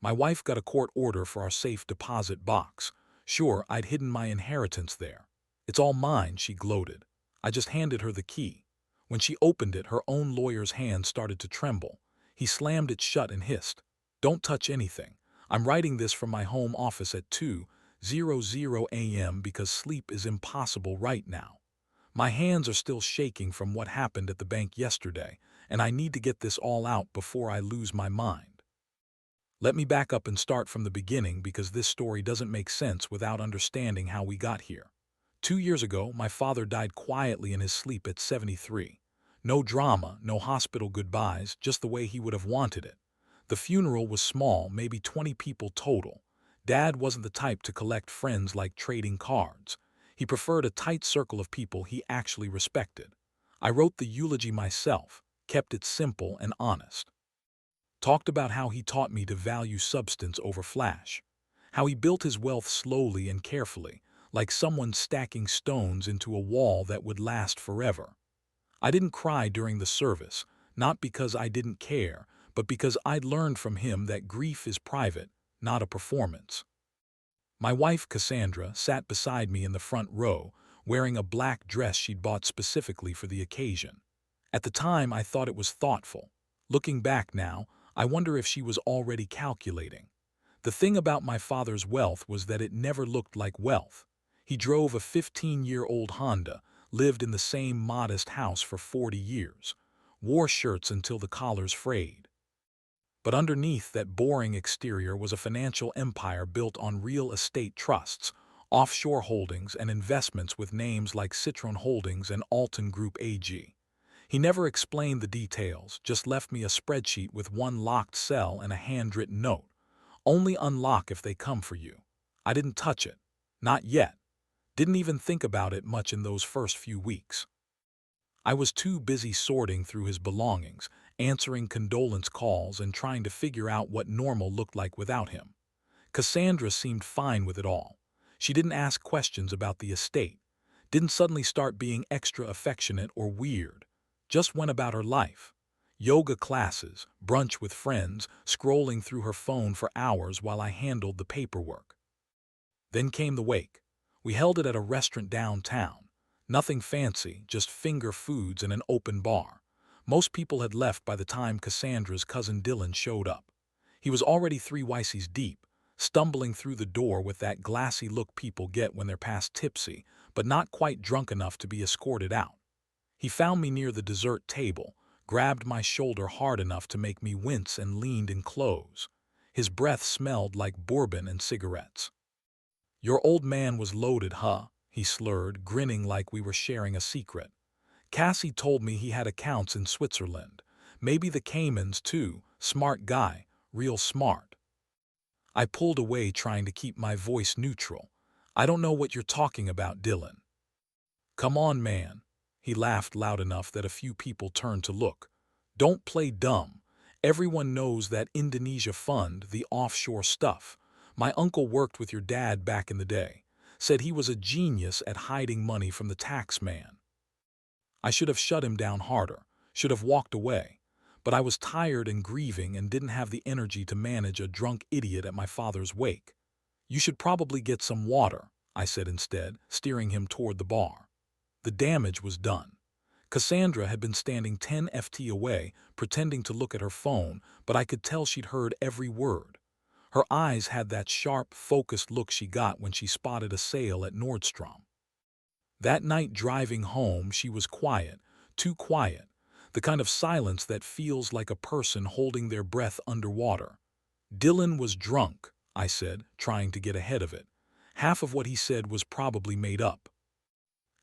My wife got a court order for our safe deposit box. Sure, I'd hidden my inheritance there. It's all mine, she gloated. I just handed her the key. When she opened it, her own lawyer's hand started to tremble. He slammed it shut and hissed, "Don't touch anything. I'm writing this from my home office at 2:00 a.m. because sleep is impossible right now. My hands are still shaking from what happened at the bank yesterday, and I need to get this all out before I lose my mind." Let me back up and start from the beginning because this story doesn't make sense without understanding how we got here. 2 years ago, my father died quietly in his sleep at 73. No drama, no hospital goodbyes, just the way he would have wanted it. The funeral was small, maybe 20 people total. Dad wasn't the type to collect friends like trading cards. He preferred a tight circle of people he actually respected. I wrote the eulogy myself, kept it simple and honest. Talked about how he taught me to value substance over flash. How he built his wealth slowly and carefully, like someone stacking stones into a wall that would last forever. I didn't cry during the service, not because I didn't care, but because I'd learned from him that grief is private, not a performance. My wife, Cassandra, sat beside me in the front row, wearing a black dress she'd bought specifically for the occasion. At the time, I thought it was thoughtful. Looking back now, I wonder if she was already calculating. The thing about my father's wealth was that it never looked like wealth. He drove a 15-year-old Honda, lived in the same modest house for 40 years, wore shirts until the collars frayed. But underneath that boring exterior was a financial empire built on real estate trusts, offshore holdings, and investments with names like Citron Holdings and Alton Group AG. He never explained the details, just left me a spreadsheet with one locked cell and a handwritten note. Only unlock if they come for you. I didn't touch it. Not yet. Didn't even think about it much in those first few weeks. I was too busy sorting through his belongings, answering condolence calls, and trying to figure out what normal looked like without him. Cassandra seemed fine with it all. She didn't ask questions about the estate, didn't suddenly start being extra affectionate or weird, just went about her life. Yoga classes, brunch with friends, scrolling through her phone for hours while I handled the paperwork. Then came the wake. We held it at a restaurant downtown. Nothing fancy, just finger foods and an open bar. Most people had left by the time Cassandra's cousin Dylan showed up. He was already 3 YCs deep, stumbling through the door with that glassy look people get when they're past tipsy, but not quite drunk enough to be escorted out. He found me near the dessert table, grabbed my shoulder hard enough to make me wince and leaned in close. His breath smelled like bourbon and cigarettes. "Your old man was loaded, huh?" he slurred, grinning like we were sharing a secret. "Cassie told me he had accounts in Switzerland. Maybe the Caymans, too. Smart guy. Real smart." I pulled away, trying to keep my voice neutral. "I don't know what you're talking about, Dylan." "Come on, man." He laughed loud enough that a few people turned to look. "Don't play dumb. Everyone knows that Indonesia fund, the offshore stuff. My uncle worked with your dad back in the day. Said he was a genius at hiding money from the tax man." I should have shut him down harder, should have walked away. But I was tired and grieving and didn't have the energy to manage a drunk idiot at my father's wake. "You should probably get some water," I said instead, steering him toward the bar. The damage was done. Cassandra had been standing 10 feet away, pretending to look at her phone, but I could tell she'd heard every word. Her eyes had that sharp, focused look she got when she spotted a sale at Nordstrom. That night driving home, she was quiet, too quiet, the kind of silence that feels like a person holding their breath underwater. "Dylan was drunk," I said, trying to get ahead of it. Half of what he said was probably made up.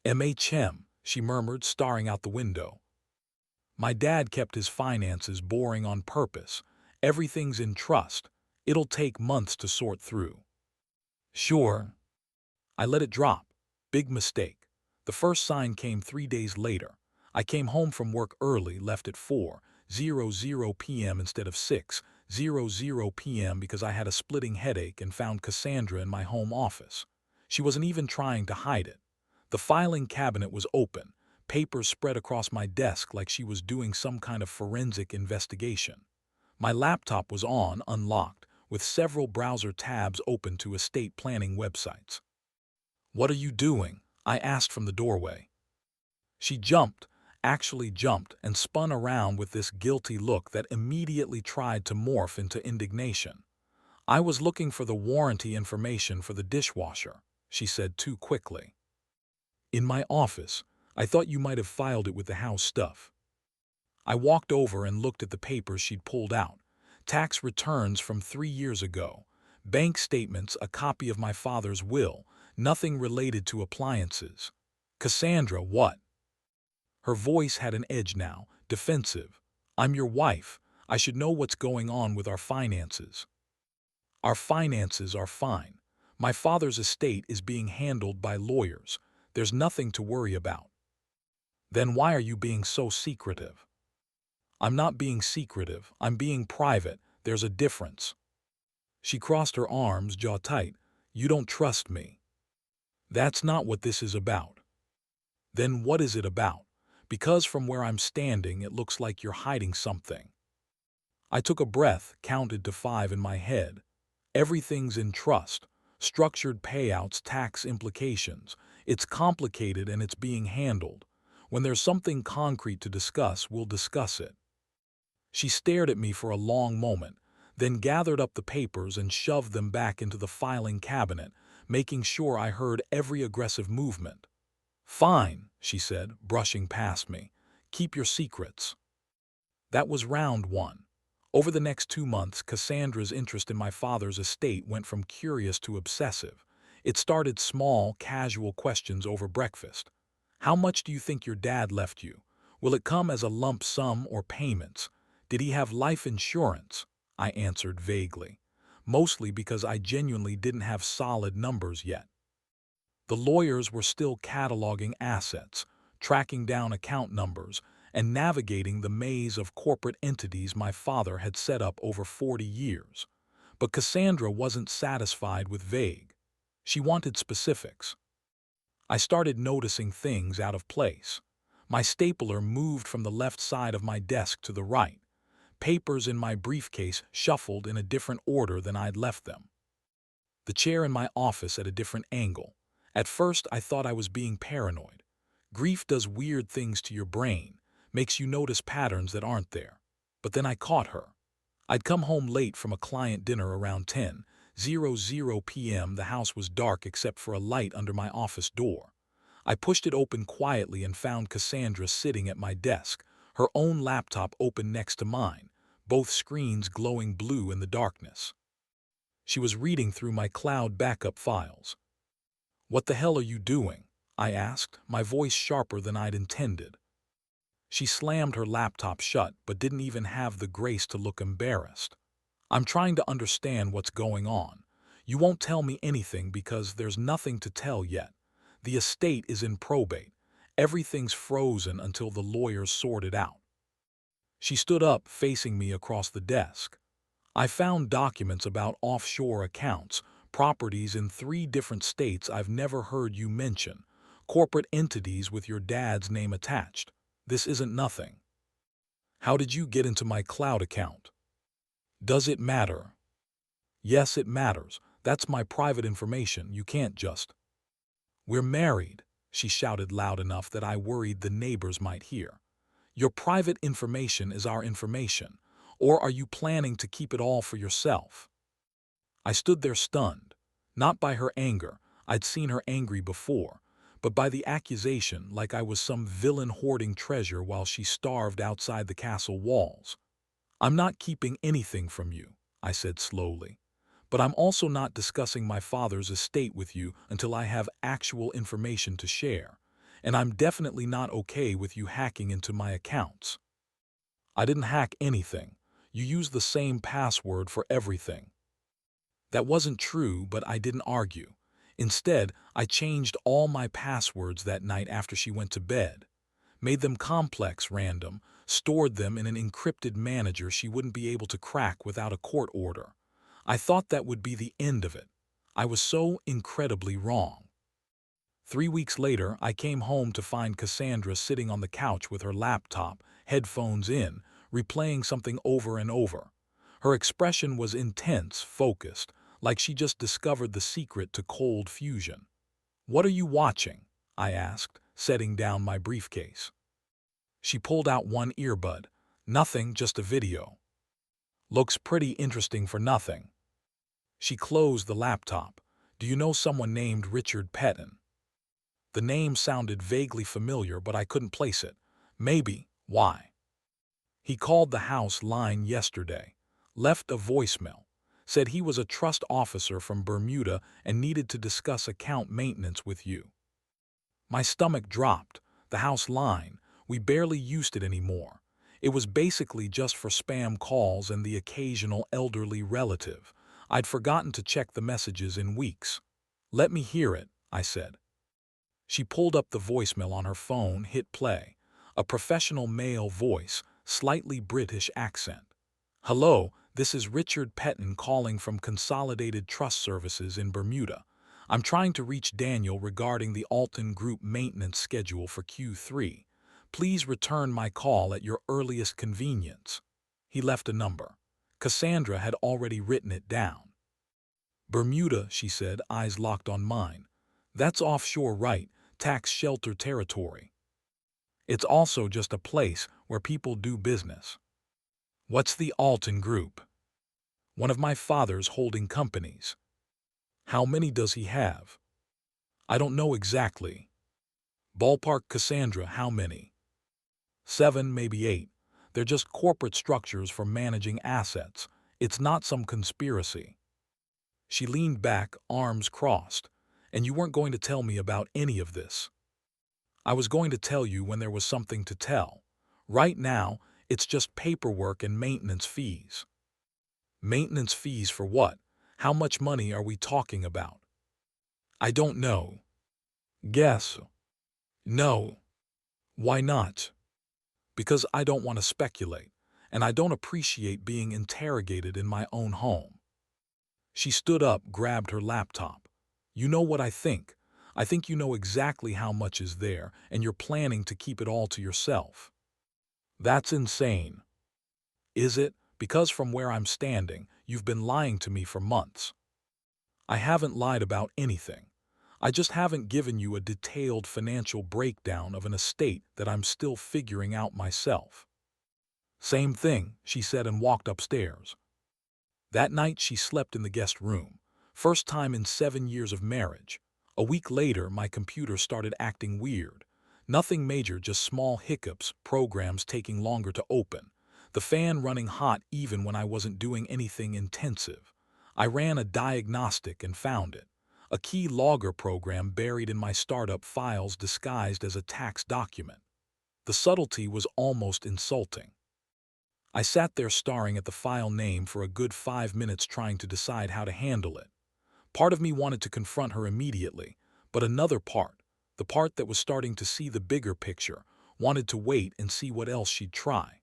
"MHM," she murmured, staring out the window. "My dad kept his finances boring on purpose. Everything's in trust. It'll take months to sort through." "Sure." I let it drop. Big mistake. The first sign came 3 days later. I came home from work early, left at 4:00 p.m. instead of 6:00 p.m. because I had a splitting headache, and found Cassandra in my home office. She wasn't even trying to hide it. The filing cabinet was open, papers spread across my desk like she was doing some kind of forensic investigation. My laptop was on, unlocked, with several browser tabs open to estate planning websites. "What are you doing?" I asked from the doorway. She jumped, actually jumped, and spun around with this guilty look that immediately tried to morph into indignation. "I was looking for the warranty information for the dishwasher," she said too quickly. "In my office. I thought you might have filed it with the house stuff." I walked over and looked at the papers she'd pulled out. Tax returns from 3 years ago, bank statements, a copy of my father's will, nothing related to appliances. "Cassandra, what?" Her voice had an edge now, defensive. "I'm your wife. I should know what's going on with our finances." "Our finances are fine. My father's estate is being handled by lawyers. There's nothing to worry about." "Then why are you being so secretive?" "I'm not being secretive. I'm being private. There's a difference." She crossed her arms, jaw tight. "You don't trust me." "That's not what this is about." "Then what is it about? Because from where I'm standing, it looks like you're hiding something." I took a breath, counted to 5 in my head. "Everything's in trust. Structured payouts, tax implications. It's complicated and it's being handled. When there's something concrete to discuss, we'll discuss it." She stared at me for a long moment, then gathered up the papers and shoved them back into the filing cabinet, making sure I heard every aggressive movement. "Fine," she said, brushing past me. "Keep your secrets." That was round one. Over the next 2 months, Cassandra's interest in my father's estate went from curious to obsessive. It started small, casual questions over breakfast. "How much do you think your dad left you? Will it come as a lump sum or payments? Did he have life insurance?" I answered vaguely, mostly because I genuinely didn't have solid numbers yet. The lawyers were still cataloging assets, tracking down account numbers, and navigating the maze of corporate entities my father had set up over 40 years. But Cassandra wasn't satisfied with vague. She wanted specifics. I started noticing things out of place. My stapler moved from the left side of my desk to the right. Papers in my briefcase shuffled in a different order than I'd left them. The chair in my office at a different angle. At first, I thought I was being paranoid. Grief does weird things to your brain, makes you notice patterns that aren't there. But then I caught her. I'd come home late from a client dinner around 10:00 p.m. The house was dark except for a light under my office door. I pushed it open quietly and found Cassandra sitting at my desk, her own laptop open next to mine, both screens glowing blue in the darkness. She was reading through my cloud backup files. "What the hell are you doing?" I asked, my voice sharper than I'd intended. She slammed her laptop shut but didn't even have the grace to look embarrassed. "I'm trying to understand what's going on. You won't tell me anything because there's nothing to tell yet. The estate is in probate. Everything's frozen until the lawyers sort it out." She stood up, facing me across the desk. "I found documents about offshore accounts, properties in 3 different states I've never heard you mention, corporate entities with your dad's name attached. This isn't nothing." "How did you get into my cloud account?" "Does it matter?" "Yes, it matters. That's my private information. You can't just—" "We're married," she shouted loud enough that I worried the neighbors might hear. "Your private information is our information. Or are you planning to keep it all for yourself?" I stood there stunned, not by her anger, I'd seen her angry before, but by the accusation, like I was some villain hoarding treasure while she starved outside the castle walls. "I'm not keeping anything from you," I said slowly, "but I'm also not discussing my father's estate with you until I have actual information to share, and I'm definitely not okay with you hacking into my accounts." "I didn't hack anything. You use the same password for everything." That wasn't true, but I didn't argue. Instead, I changed all my passwords that night after she went to bed. Made them complex, random, stored them in an encrypted manager she wouldn't be able to crack without a court order. I thought that would be the end of it. I was so incredibly wrong. 3 weeks later, I came home to find Cassandra sitting on the couch with her laptop, headphones in, replaying something over and over. Her expression was intense, focused, like she just discovered the secret to cold fusion. "What are you watching?" I asked, setting down my briefcase. She pulled out one earbud. "Nothing, just a video." "Looks pretty interesting for nothing." She closed the laptop. "Do you know someone named Richard Pettin?" The name sounded vaguely familiar, but I couldn't place it. "Maybe. Why?" "He called the house line yesterday. Left a voicemail. Said he was a trust officer from Bermuda and needed to discuss account maintenance with you." My stomach dropped. The house line. We barely used it anymore. It was basically just for spam calls and the occasional elderly relative. I'd forgotten to check the messages in weeks. "Let me hear it," I said. She pulled up the voicemail on her phone, hit play. A professional male voice, slightly British accent. "Hello, this is Richard Pettin calling from Consolidated Trust Services in Bermuda. I'm trying to reach Daniel regarding the Alton Group maintenance schedule for Q3. Please return my call at your earliest convenience." He left a number. Cassandra had already written it down. "Bermuda," she said, eyes locked on mine. "That's offshore, right? Tax shelter territory." "It's also just a place where people do business." "What's the Alton Group?" "One of my father's holding companies." "How many does he have?" "I don't know exactly." "Ballpark, Cassandra, how many?" "7, maybe 8. They're just corporate structures for managing assets. It's not some conspiracy." She leaned back, arms crossed. "And you weren't going to tell me about any of this?" "I was going to tell you when there was something to tell. Right now, it's just paperwork and maintenance fees." "Maintenance fees for what? How much money are we talking about?" "I don't know." "Guess." "No." "Why not?" "Because I don't want to speculate, and I don't appreciate being interrogated in my own home." She stood up, grabbed her laptop. "You know what I think. I think you know exactly how much is there, and you're planning to keep it all to yourself." "That's insane." "Is it? Because from where I'm standing, you've been lying to me for months." "I haven't lied about anything. I just haven't given you a detailed financial breakdown of an estate that I'm still figuring out myself." "Same thing," she said and walked upstairs. That night she slept in the guest room. First time in 7 years of marriage. A week later, my computer started acting weird. Nothing major, just small hiccups, programs taking longer to open. The fan running hot even when I wasn't doing anything intensive. I ran a diagnostic and found it. A key logger program buried in my startup files disguised as a tax document. The subtlety was almost insulting. I sat there staring at the file name for a good 5 minutes trying to decide how to handle it. Part of me wanted to confront her immediately, but another part, the part that was starting to see the bigger picture, wanted to wait and see what else she'd try.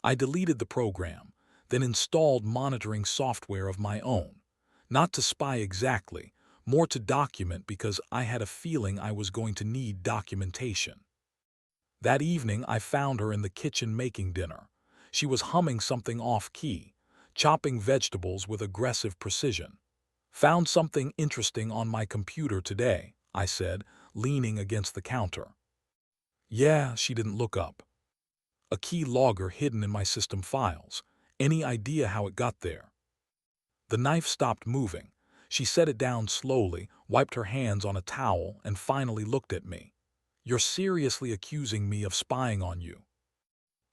I deleted the program, then installed monitoring software of my own. Not to spy exactly, more to document because I had a feeling I was going to need documentation. That evening I found her in the kitchen making dinner. She was humming something off-key, chopping vegetables with aggressive precision. "Found something interesting on my computer today," I said, leaning against the counter. "Yeah," she didn't look up. "A key logger hidden in my system files. Any idea how it got there?" The knife stopped moving. She set it down slowly, wiped her hands on a towel, and finally looked at me. "You're seriously accusing me of spying on you?"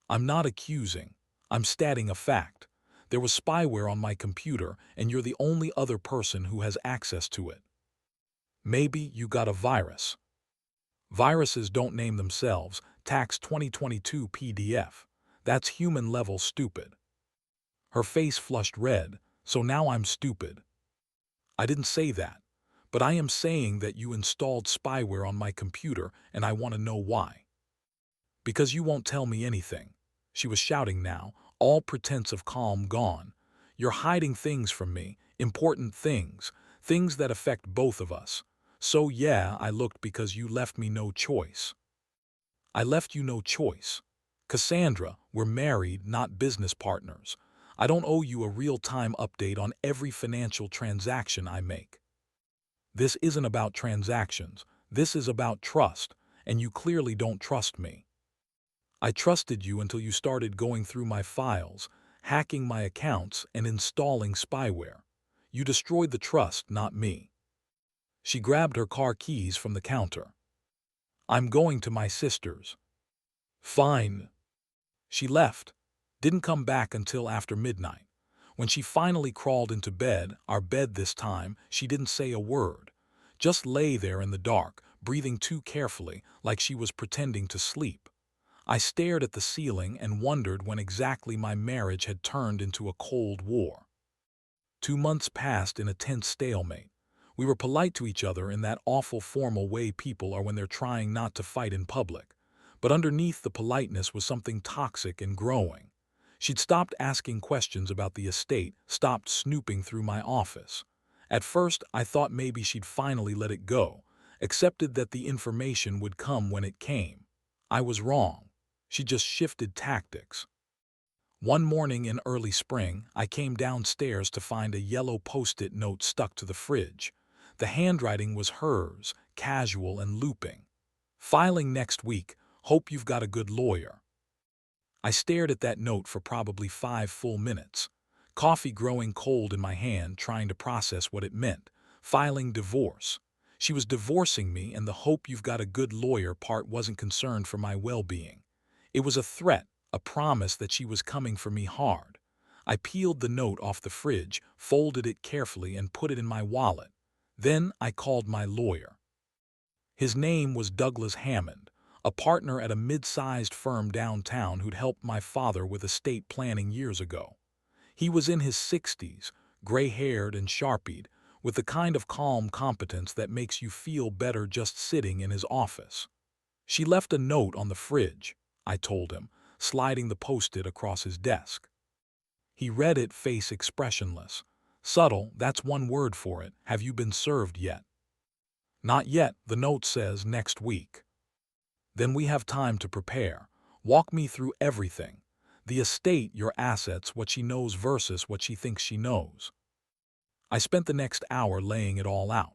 "I'm not accusing. I'm stating a fact. There was spyware on my computer, and you're the only other person who has access to it. Maybe you got a virus." "Viruses don't name themselves. Tax 2022 PDF. That's human-level stupid." Her face flushed red. "So now I'm stupid." "I didn't say that. But I am saying that you installed spyware on my computer, and I want to know why." "Because you won't tell me anything." She was shouting now, all pretense of calm gone. "You're hiding things from me, important things, things that affect both of us. So yeah, I looked because you left me no choice." "I left you no choice." "Cassandra, we're married, not business partners. I don't owe you a real-time update on every financial transaction I make. This isn't about transactions. This is about trust, and you clearly don't trust me. I trusted you until you started going through my files, hacking my accounts, and installing spyware. You destroyed the trust, not me. She grabbed her car keys from the counter. I'm going to my sister's. Fine. She left, didn't come back until after midnight. When she finally crawled into bed, our bed this time, she didn't say a word. Just lay there in the dark, breathing too carefully, like she was pretending to sleep. I stared at the ceiling and wondered when exactly my marriage had turned into a cold war. 2 months passed in a tense stalemate. We were polite to each other in that awful formal way people are when they're trying not to fight in public. But underneath the politeness was something toxic and growing. She'd stopped asking questions about the estate, stopped snooping through my office. At first, I thought maybe she'd finally let it go, accepted that the information would come when it came. I was wrong. She just shifted tactics. One morning in early spring, I came downstairs to find a yellow post-it note stuck to the fridge. The handwriting was hers, casual and looping. Filing next week. Hope you've got a good lawyer. I stared at that note for probably 5 full minutes. Coffee growing cold in my hand, trying to process what it meant. Filing divorce. She was divorcing me, and the hope you've got a good lawyer part wasn't concerned for my well-being. It was a threat, a promise that she was coming for me hard. I peeled the note off the fridge, folded it carefully, and put it in my wallet. Then I called my lawyer. His name was Douglas Hammond, a partner at a mid-sized firm downtown who'd helped my father with estate planning years ago. He was in his 60s, gray-haired and sharpied, with the kind of calm competence that makes you feel better just sitting in his office. She left a note on the fridge, I told him, sliding the post-it across his desk. He read it, face expressionless. Subtle, that's one word for it. Have you been served yet? Not yet, the note says next week. Then we have time to prepare. Walk me through everything. The estate, your assets, what she knows versus what she thinks she knows. I spent the next hour laying it all out.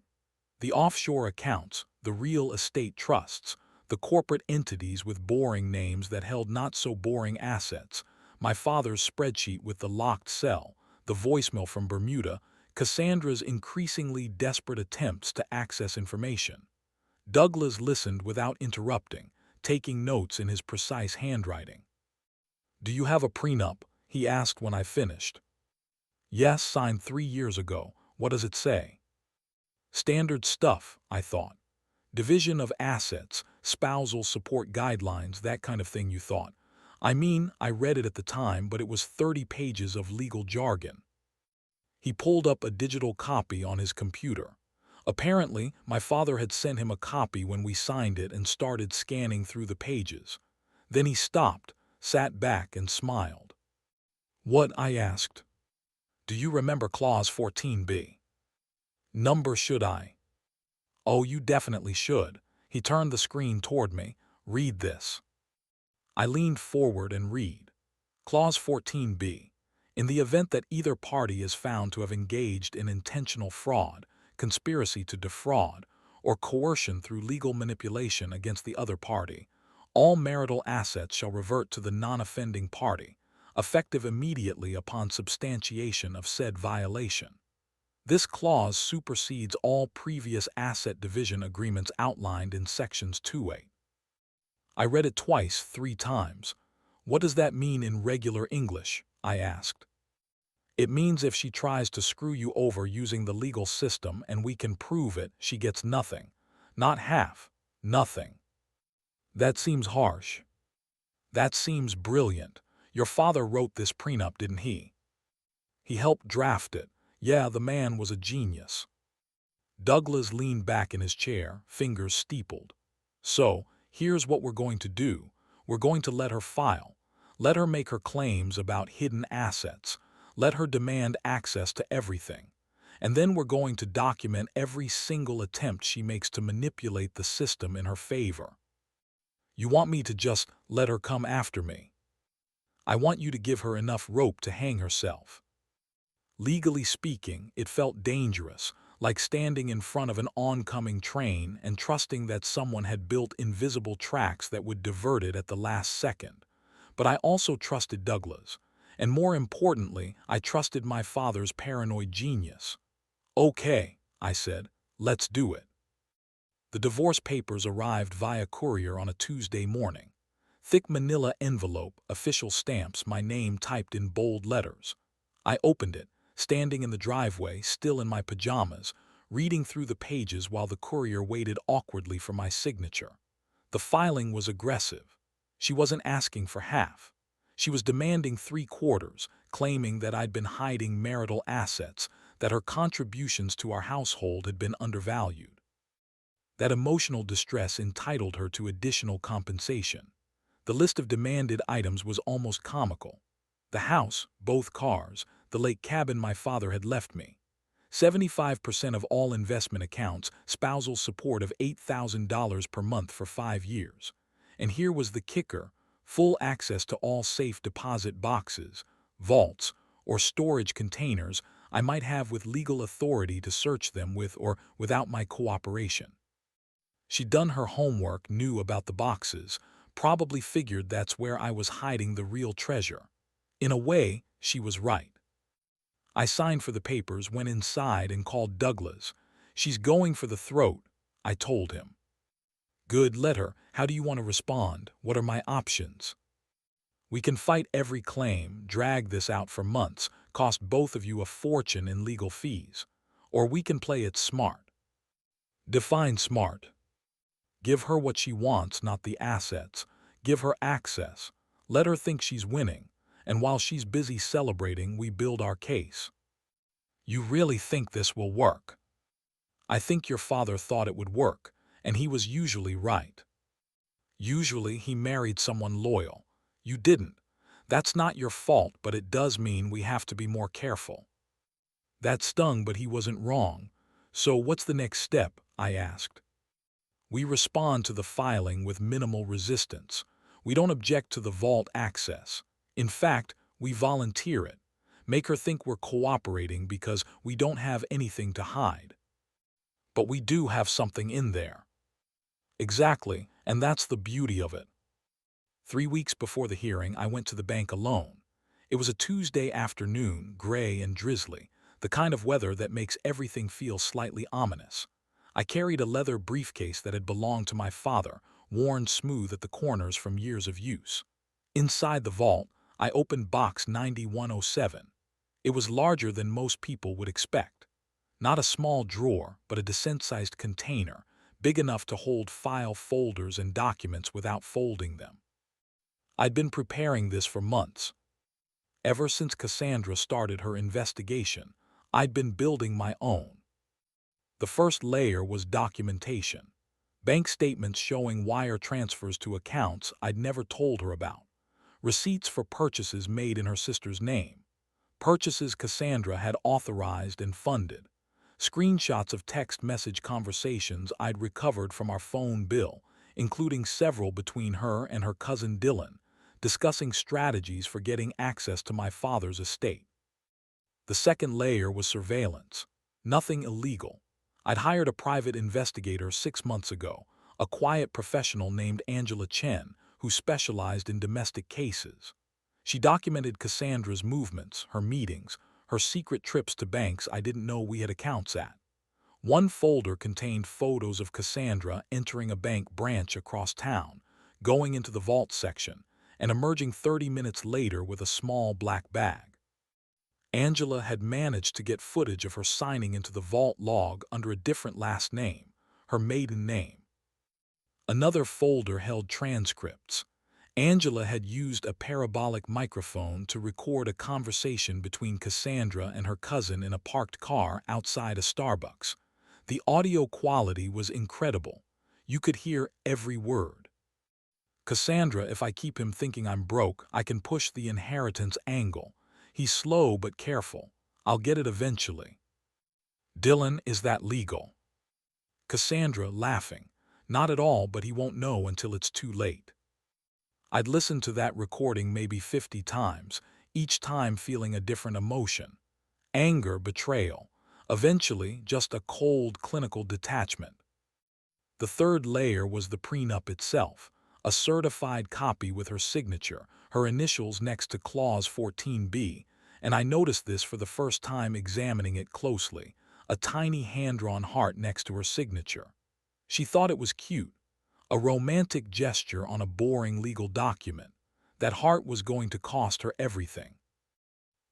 The offshore accounts, the real estate trusts, the corporate entities with boring names that held not-so-boring assets, my father's spreadsheet with the locked cell, the voicemail from Bermuda, Cassandra's increasingly desperate attempts to access information. Douglas listened without interrupting, taking notes in his precise handwriting. Do you have a prenup? He asked when I finished. Yes, signed 3 years ago. What does it say? Standard stuff, I thought. Division of assets, spousal support guidelines, that kind of thing, you thought. I mean, I read it at the time, but it was 30 pages of legal jargon. He pulled up a digital copy on his computer. Apparently, my father had sent him a copy when we signed it and started scanning through the pages. Then he stopped, sat back, and smiled. What? I asked. Do you remember Clause 14b? Number should I? Oh, you definitely should. He turned the screen toward me. Read this. I leaned forward and read. Clause 14b. In the event that either party is found to have engaged in intentional fraud, conspiracy to defraud, or coercion through legal manipulation against the other party, all marital assets shall revert to the non-offending party, effective immediately upon substantiation of said violation. This clause supersedes all previous asset division agreements outlined in Sections 2A. I read it twice, 3 times. What does that mean in regular English? I asked. It means if she tries to screw you over using the legal system and we can prove it, she gets nothing. Not half. Nothing. That seems harsh. That seems brilliant. Your father wrote this prenup, didn't he? He helped draft it. Yeah, the man was a genius. Douglas leaned back in his chair, fingers steepled. So, here's what we're going to do. We're going to let her file. Let her make her claims about hidden assets. Let her demand access to everything. And then we're going to document every single attempt she makes to manipulate the system in her favor. You want me to just let her come after me? I want you to give her enough rope to hang herself." Legally speaking, it felt dangerous, like standing in front of an oncoming train and trusting that someone had built invisible tracks that would divert it at the last second. But I also trusted Douglas, and more importantly, I trusted my father's paranoid genius. "Okay," I said, "let's do it." The divorce papers arrived via courier on a Tuesday morning. Thick manila envelope, official stamps, my name typed in bold letters. I opened it, standing in the driveway, still in my pajamas, reading through the pages while the courier waited awkwardly for my signature. The filing was aggressive. She wasn't asking for half. She was demanding 3/4, claiming that I'd been hiding marital assets, that her contributions to our household had been undervalued. That emotional distress entitled her to additional compensation. The list of demanded items was almost comical. The house, both cars, the lake cabin my father had left me. 75% of all investment accounts, spousal support of $8,000 per month for 5 years. And here was the kicker: full access to all safe deposit boxes, vaults, or storage containers I might have with legal authority to search them with or without my cooperation. She'd done her homework, knew about the boxes, probably figured that's where I was hiding the real treasure. In a way, she was right. I signed for the papers, went inside, and called Douglas. "She's going for the throat," I told him. "Good, let her. How do you want to respond? What are my options?" "We can fight every claim, drag this out for months, cost both of you a fortune in legal fees. Or we can play it smart." "Define smart." "Give her what she wants, not the assets. Give her access. Let her think she's winning. And while she's busy celebrating, we build our case." "You really think this will work?" "I think your father thought it would work, and he was usually right. Usually he married someone loyal. You didn't. That's not your fault, but it does mean we have to be more careful." That stung, but he wasn't wrong. "So what's the next step?" I asked. "We respond to the filing with minimal resistance. We don't object to the vault access. In fact, we volunteer it. Make her think we're cooperating because we don't have anything to hide. But we do have something in there." "Exactly, and that's the beauty of it." 3 weeks before the hearing, I went to the bank alone. It was a Tuesday afternoon, gray and drizzly, the kind of weather that makes everything feel slightly ominous. I carried a leather briefcase that had belonged to my father, worn smooth at the corners from years of use. Inside the vault, I opened box 9107. It was larger than most people would expect. Not a small drawer, but a decent-sized container, big enough to hold file folders and documents without folding them. I'd been preparing this for months. Ever since Cassandra started her investigation, I'd been building my own. The first layer was documentation. Bank statements showing wire transfers to accounts I'd never told her about. Receipts for purchases made in her sister's name. Purchases Cassandra had authorized and funded. Screenshots of text message conversations I'd recovered from our phone bill, including several between her and her cousin Dylan, discussing strategies for getting access to my father's estate. The second layer was surveillance. Nothing illegal. I'd hired a private investigator 6 months ago, a quiet professional named Angela Chen, who specialized in domestic cases. She documented Cassandra's movements, her meetings, her secret trips to banks I didn't know we had accounts at. One folder contained photos of Cassandra entering a bank branch across town, going into the vault section, and emerging 30 minutes later with a small black bag. Angela had managed to get footage of her signing into the vault log under a different last name, her maiden name. Another folder held transcripts. Angela had used a parabolic microphone to record a conversation between Cassandra and her cousin in a parked car outside a Starbucks. The audio quality was incredible. You could hear every word. "Cassandra, if I keep him thinking I'm broke, I can push the inheritance angle. He's slow but careful. I'll get it eventually." "Dylan, is that legal?" Cassandra, laughing. "Not at all, but he won't know until it's too late." I'd listened to that recording maybe 50 times, each time feeling a different emotion. Anger, betrayal, eventually just a cold clinical detachment. The third layer was the prenup itself, a certified copy with her signature, her initials next to Clause 14B, and I noticed this for the first time examining it closely, a tiny hand-drawn heart next to her signature. She thought it was cute, a romantic gesture on a boring legal document. That heart was going to cost her everything.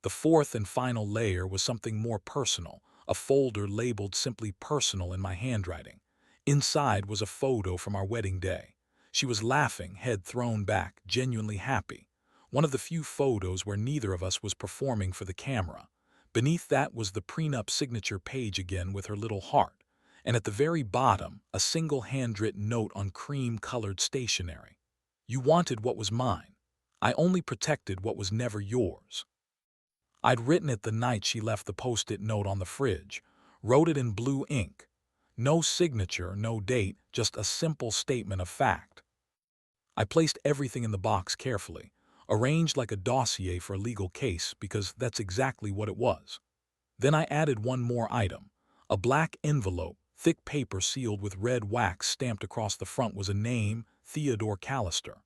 The fourth and final layer was something more personal, a folder labeled simply personal in my handwriting. Inside was a photo from our wedding day. She was laughing, head thrown back, genuinely happy. One of the few photos where neither of us was performing for the camera. Beneath that was the prenup signature page again with her little heart. And at the very bottom, a single handwritten note on cream-colored stationery. You wanted what was mine. I only protected what was never yours. I'd written it the night she left the post-it note on the fridge, wrote it in blue ink. No signature, no date, just a simple statement of fact. I placed everything in the box carefully, arranged like a dossier for a legal case because that's exactly what it was. Then I added one more item. A black envelope, thick paper sealed with red wax stamped across the front was a name, Theodore Callister.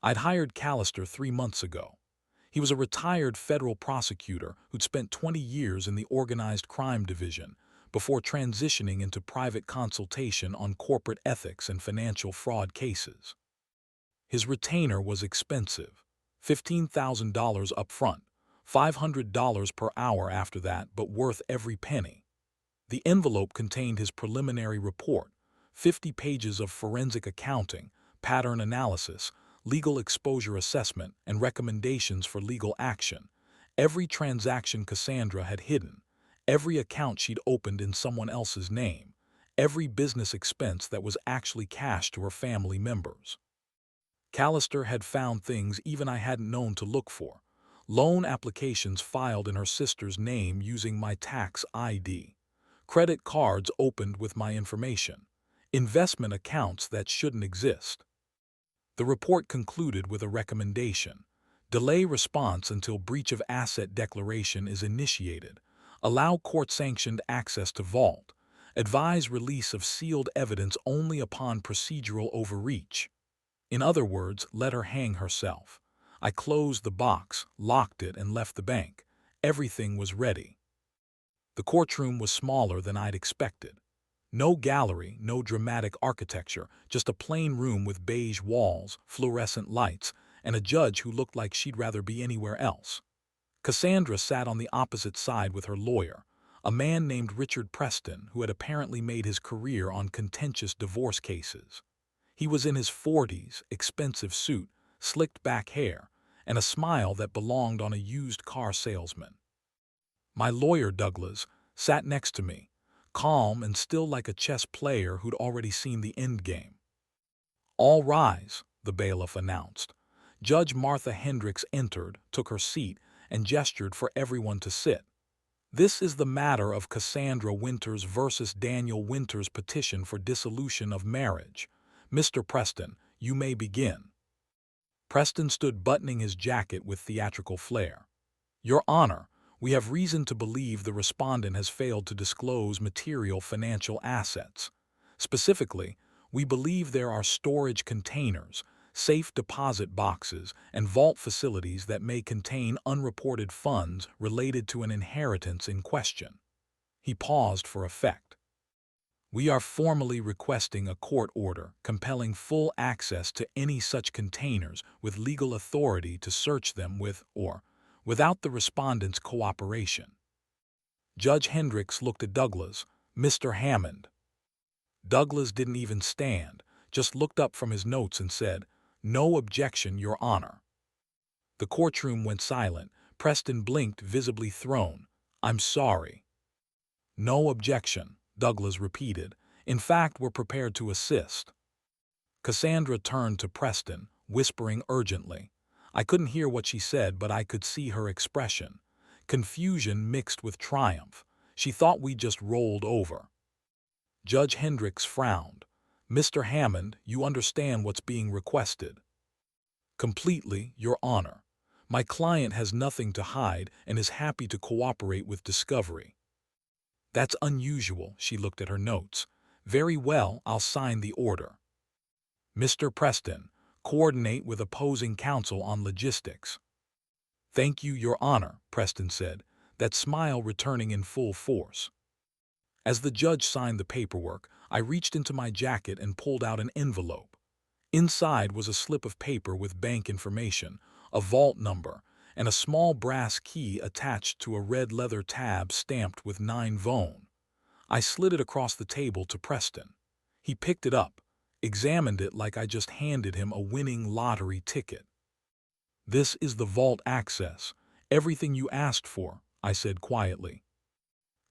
I'd hired Callister 3 months ago. He was a retired federal prosecutor who'd spent 20 years in the organized crime division before transitioning into private consultation on corporate ethics and financial fraud cases. His retainer was expensive, $15,000 up front, $500 per hour after that, but worth every penny. The envelope contained his preliminary report, 50 pages of forensic accounting, pattern analysis, legal exposure assessment, and recommendations for legal action. Every transaction Cassandra had hidden, every account she'd opened in someone else's name, every business expense that was actually cash to her family members. Callister had found things even I hadn't known to look for. Loan applications filed in her sister's name using my tax ID. Credit cards opened with my information. Investment accounts that shouldn't exist. The report concluded with a recommendation. Delay response until breach of asset declaration is initiated. Allow court-sanctioned access to vault. Advise release of sealed evidence only upon procedural overreach. In other words, let her hang herself. I closed the box, locked it, and left the bank. Everything was ready. The courtroom was smaller than I'd expected. No gallery, no dramatic architecture, just a plain room with beige walls, fluorescent lights, and a judge who looked like she'd rather be anywhere else. Cassandra sat on the opposite side with her lawyer, a man named Richard Preston who had apparently made his career on contentious divorce cases. He was in his 40s, expensive suit, slicked back hair, and a smile that belonged on a used car salesman. My lawyer, Douglas, sat next to me, calm and still like a chess player who'd already seen the endgame. All rise, the bailiff announced. Judge Martha Hendricks entered, took her seat, and gestured for everyone to sit. This is the matter of Cassandra Winters versus Daniel Winters' petition for dissolution of marriage. Mr. Preston, you may begin. Preston stood buttoning his jacket with theatrical flair. Your Honor, we have reason to believe the respondent has failed to disclose material financial assets. Specifically, we believe there are storage containers, safe deposit boxes, and vault facilities that may contain unreported funds related to an inheritance in question. He paused for effect. We are formally requesting a court order compelling full access to any such containers with legal authority to search them with or without the respondent's cooperation. Judge Hendricks looked at Douglas, Mr. Hammond. Douglas didn't even stand, just looked up from his notes and said, No objection, Your Honor. The courtroom went silent. Preston blinked, visibly thrown. I'm sorry. No objection, Douglas repeated. In fact, we're prepared to assist. Cassandra turned to Preston, whispering urgently. I couldn't hear what she said, but I could see her expression. Confusion mixed with triumph. She thought we just rolled over. Judge Hendricks frowned. Mr. Hammond, you understand what's being requested. Completely, Your Honor. My client has nothing to hide and is happy to cooperate with discovery. That's unusual, she looked at her notes. Very well, I'll sign the order. Mr. Preston, coordinate with opposing counsel on logistics. Thank you, Your Honor, Preston said, that smile returning in full force. As the judge signed the paperwork, I reached into my jacket and pulled out an envelope. Inside was a slip of paper with bank information, a vault number, and a small brass key attached to a red leather tab stamped with 9 Vone. I slid it across the table to Preston. He picked it up, examined it like I just handed him a winning lottery ticket. This is the vault access. Everything you asked for, I said quietly.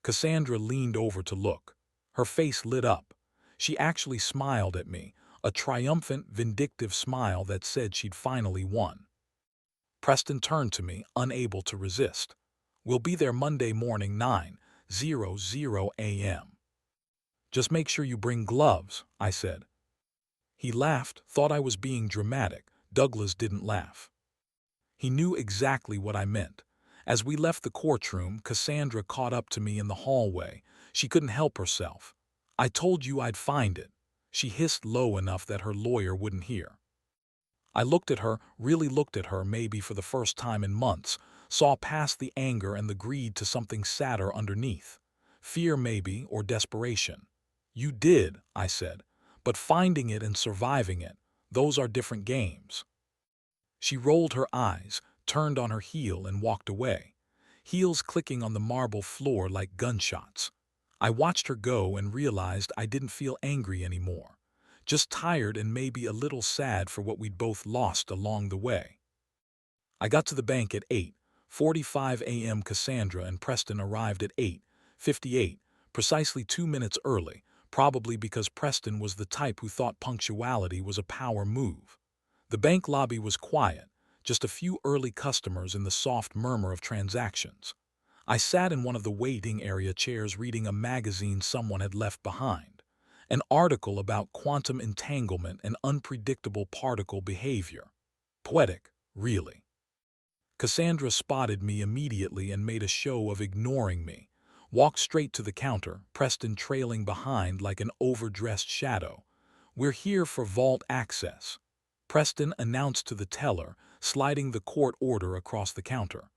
Cassandra leaned over to look. Her face lit up. She actually smiled at me, a triumphant, vindictive smile that said she'd finally won. Preston turned to me, unable to resist. We'll be there Monday morning 9:00 a.m. Just make sure you bring gloves, I said. He laughed, thought I was being dramatic. Douglas didn't laugh. He knew exactly what I meant. As we left the courtroom, Cassandra caught up to me in the hallway. She couldn't help herself. I told you I'd find it. She hissed low enough that her lawyer wouldn't hear. I looked at her, really looked at her maybe for the first time in months, saw past the anger and the greed to something sadder underneath. Fear maybe, or desperation. You did, I said, but finding it and surviving it, those are different games. She rolled her eyes, turned on her heel and walked away, heels clicking on the marble floor like gunshots. I watched her go and realized I didn't feel angry anymore, just tired and maybe a little sad for what we'd both lost along the way. I got to the bank at 8:45 a.m. Cassandra and Preston arrived at 8:58, precisely 2 minutes early, probably because Preston was the type who thought punctuality was a power move. The bank lobby was quiet, just a few early customers and the soft murmur of transactions. I sat in one of the waiting area chairs reading a magazine someone had left behind, an article about quantum entanglement and unpredictable particle behavior. Poetic, really. Cassandra spotted me immediately and made a show of ignoring me, walked straight to the counter, Preston trailing behind like an overdressed shadow. We're here for vault access, Preston announced to the teller, sliding the court order across the counter.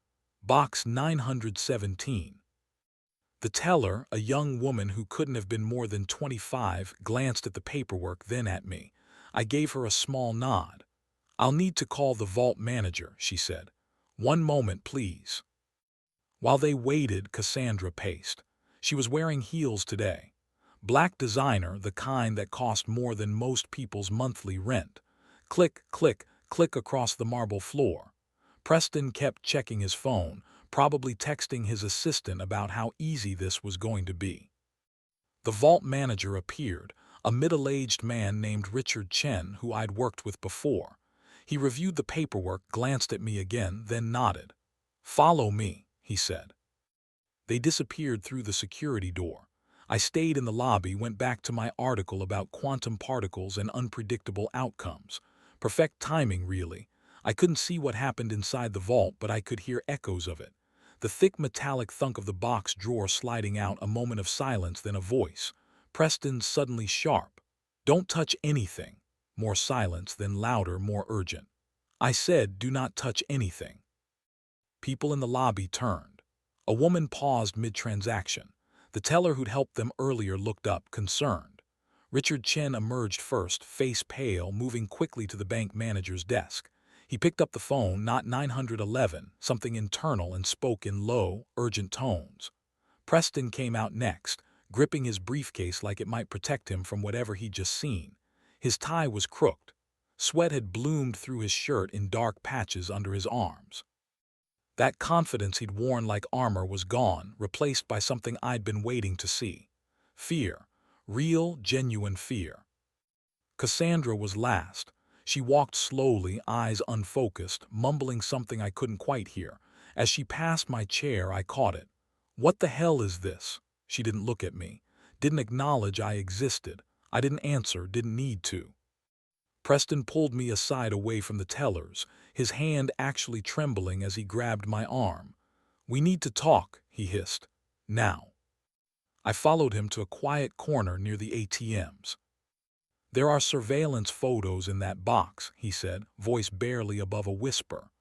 Box 917. The teller, a young woman who couldn't have been more than 25, glanced at the paperwork, then at me. I gave her a small nod. I'll need to call the vault manager, she said. One moment, please. While they waited, Cassandra paced. She was wearing heels today. Black designer, the kind that cost more than most people's monthly rent. Click, click, click across the marble floor. Preston kept checking his phone, probably texting his assistant about how easy this was going to be. The vault manager appeared, a middle-aged man named Richard Chen who I'd worked with before. He reviewed the paperwork, glanced at me again, then nodded. Follow me, he said. They disappeared through the security door. I stayed in the lobby, went back to my article about quantum particles and unpredictable outcomes. Perfect timing, really. I couldn't see what happened inside the vault, but I could hear echoes of it. The thick metallic thunk of the box drawer sliding out, a moment of silence, then a voice. Preston, suddenly sharp. Don't touch anything. More silence, then louder, more urgent. I said, do not touch anything. People in the lobby turned. A woman paused mid-transaction. The teller who'd helped them earlier looked up, concerned. Richard Chen emerged first, face pale, moving quickly to the bank manager's desk. He picked up the phone, not 911, something internal, and spoke in low, urgent tones. Preston came out next, gripping his briefcase like it might protect him from whatever he'd just seen. His tie was crooked. Sweat had bloomed through his shirt in dark patches under his arms. That confidence he'd worn like armor was gone, replaced by something I'd been waiting to see. Fear. Real, genuine fear. Cassandra was last. She walked slowly, eyes unfocused, mumbling something I couldn't quite hear. As she passed my chair, I caught it. What the hell is this? She didn't look at me. Didn't acknowledge I existed. I didn't answer, didn't need to. Preston pulled me aside away from the tellers, his hand actually trembling as he grabbed my arm. "We need to talk," he hissed. "Now." I followed him to a quiet corner near the ATMs. "There are surveillance photos in that box," he said, voice barely above a whisper.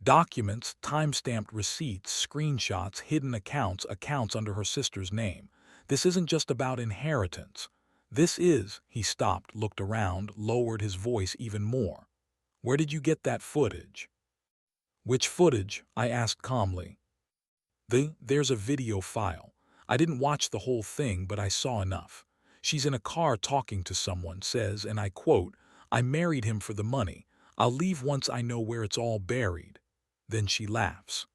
"Documents, time-stamped receipts, screenshots, hidden accounts under her sister's name. This isn't just about inheritance. This is—" He stopped, looked around, lowered his voice even more. "Where did you get that footage?" "Which footage?" I asked calmly. There's a video file. I didn't watch the whole thing, but I saw enough. She's in a car talking to someone, says, and I quote, 'I married him for the money. I'll leave once I know where it's all buried.' Then she laughs."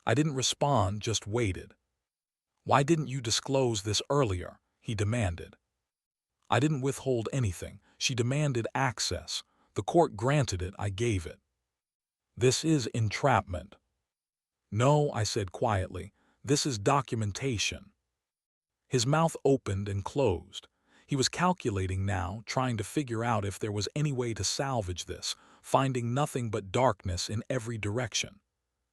I didn't respond, just waited. "Why didn't you disclose this earlier?" he demanded. "I didn't withhold anything. She demanded access. The court granted it, I gave it." "This is entrapment." "No," I said quietly. "This is documentation." His mouth opened and closed. He was calculating now, trying to figure out if there was any way to salvage this, finding nothing but darkness in every direction.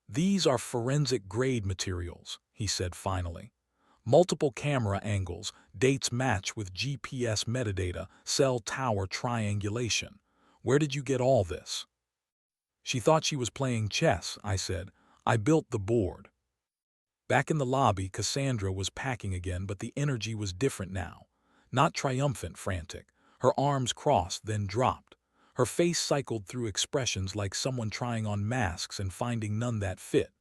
"These are forensic-grade materials," he said finally. "Multiple camera angles, dates match with GPS metadata, cell tower triangulation. Where did you get all this?" "She thought she was playing chess," I said. "I built the board." Back in the lobby, Cassandra was packing again, but the energy was different now. Not triumphant, frantic. Her arms crossed, then dropped. Her face cycled through expressions like someone trying on masks and finding none that fit.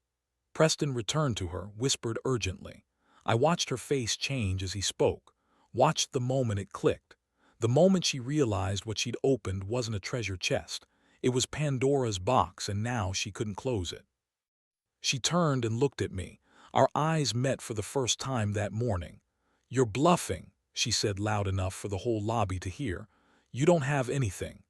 Preston returned to her, whispered urgently. I watched her face change as he spoke. Watched the moment it clicked. The moment she realized what she'd opened wasn't a treasure chest. It was Pandora's box, and now she couldn't close it. She turned and looked at me. Our eyes met for the first time that morning. "You're bluffing," she said loud enough for the whole lobby to hear. "You don't have anything."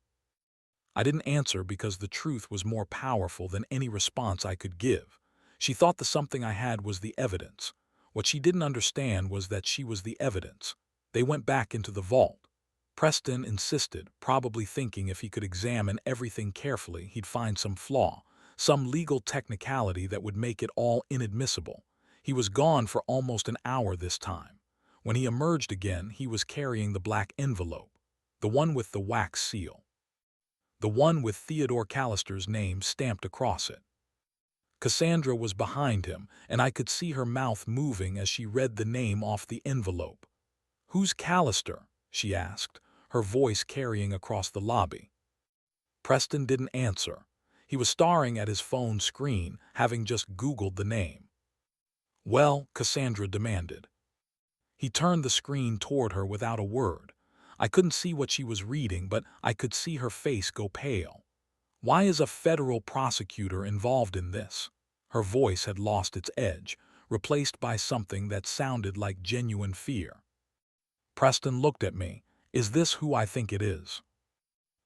I didn't answer because the truth was more powerful than any response I could give. She thought the something I had was the evidence. What she didn't understand was that she was the evidence. They went back into the vault. Preston insisted, probably thinking if he could examine everything carefully, he'd find some flaw, some legal technicality that would make it all inadmissible. He was gone for almost an hour this time. When he emerged again, he was carrying the black envelope, the one with the wax seal, the one with Theodore Callister's name stamped across it. Cassandra was behind him, and I could see her mouth moving as she read the name off the envelope. "Who's Callister?" she asked, her voice carrying across the lobby. Preston didn't answer. He was staring at his phone screen, having just Googled the name. "Well," Cassandra demanded. He turned the screen toward her without a word. I couldn't see what she was reading, but I could see her face go pale. "Why is a federal prosecutor involved in this?" Her voice had lost its edge, replaced by something that sounded like genuine fear. Preston looked at me. "Is this who I think it is?"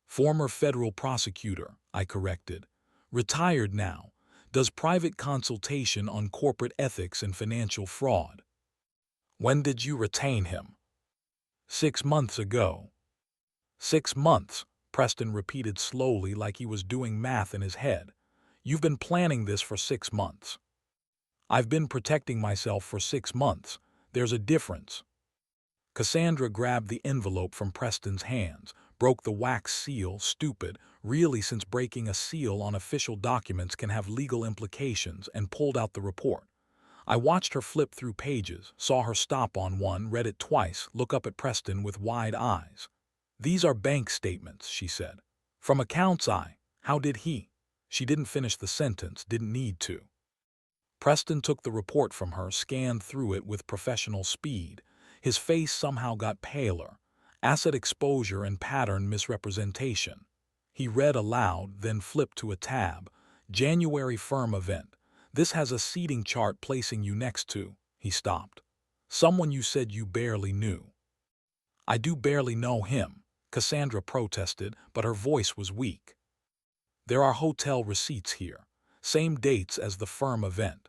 "Former federal prosecutor," I corrected. "Retired now. Does private consultation on corporate ethics and financial fraud." "When did you retain him?" 6 months ago." 6 months, Preston repeated slowly like he was doing math in his head. "You've been planning this for 6 months." "I've been protecting myself for 6 months. There's a difference." Cassandra grabbed the envelope from Preston's hands, broke the wax seal, stupid, really, since breaking a seal on official documents can have legal implications, and pulled out the report. I watched her flip through pages, saw her stop on one, read it twice, look up at Preston with wide eyes. "These are bank statements," she said. "From accounts how did he?" She didn't finish the sentence, didn't need to. Preston took the report from her, scanned through it with professional speed. His face somehow got paler. "Asset exposure and pattern misrepresentation." He read aloud, then flipped to a tab. "January firm event. This has a seating chart placing you next to." He stopped. "Someone you said you barely knew." "I do barely know him," Cassandra protested, but her voice was weak. "There are hotel receipts here. Same dates as the firm event.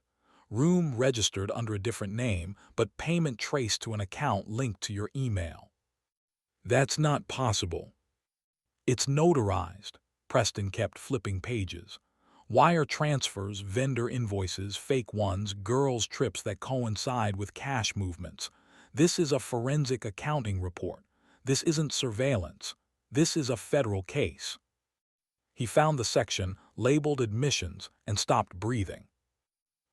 Room registered under a different name, but payment traced to an account linked to your email." "That's not possible." It's notarized. Preston kept flipping pages. Wire transfers, vendor invoices, fake ones, girls' trips that coincide with cash movements. This is a forensic accounting report. This isn't surveillance. This is a federal case. He found the section labeled admissions and stopped breathing.